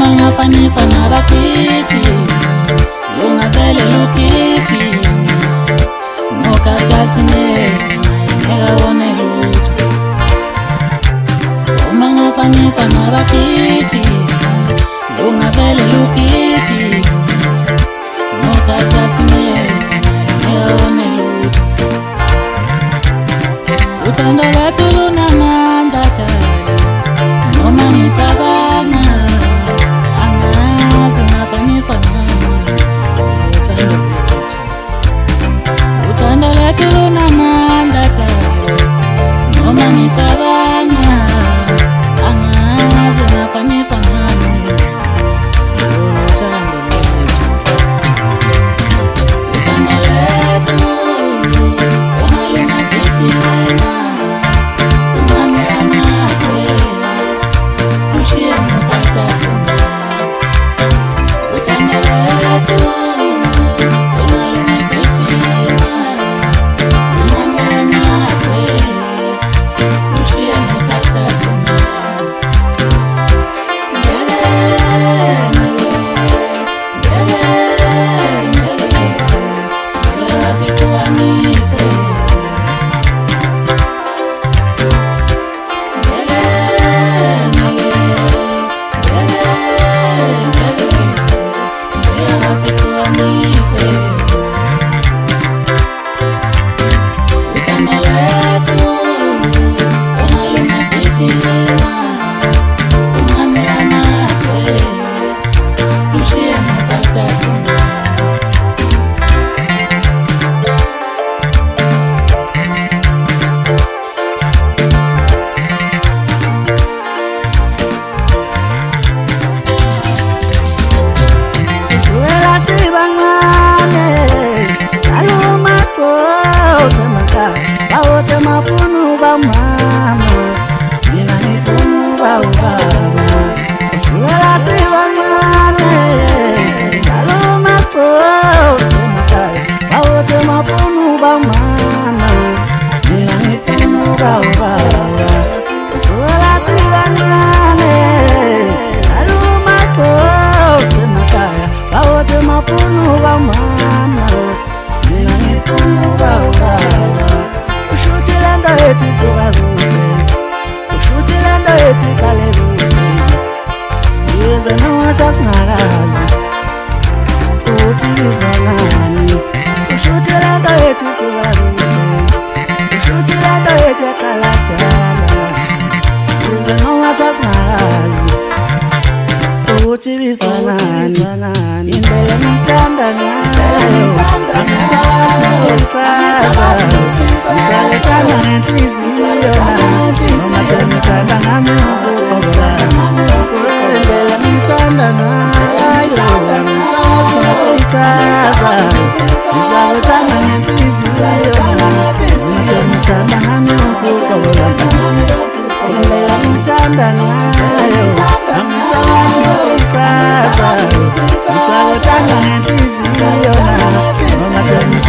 Ungafaniswa nabakithi ungavele lukithi nokakasine ngekabone lutho. Ungafaniswa nabakithi ungavele lukithi nokakasine ngekabone lutho. Uthando lwethu lunamandla noma ngicabanga angazi ngafaniswa nani. Uthando lwethu lunamandla noma ngicabanga angazi ngafaniswa nani. Uthando lwethu ungalunga kithi bawote mafunu ba mama mina nifunu ba ubaba usuela sibangane singalo masto semakaya bawote mafunu ba mama mina nifunu ba ubaba usuela sibangane singalo masto semakaya bawote mafunu ba mama mina nifunu ba ubaba. Ushutila eti sogaruke, ushutila eti kaleruke. Yeze no asasnarazi, utibizwa nani. Ushutila eti sogaruke, ushutila eti kalakala. Yeze no asasnarazi, utibizwa nani. Indele mtanda nayo, amisawa mtaza. Nisalekana nenhliziyo noma semithanda ngami ukuqobola kwendlela ngithanda ngayo angisazi ukuchaza. Nisalekana nenhliziyo noma semithanda ngami ukuqobola kwendlela ngithanda ngayo angisazi ukuchaza. Nisalekana nenhliziyo noma semithanda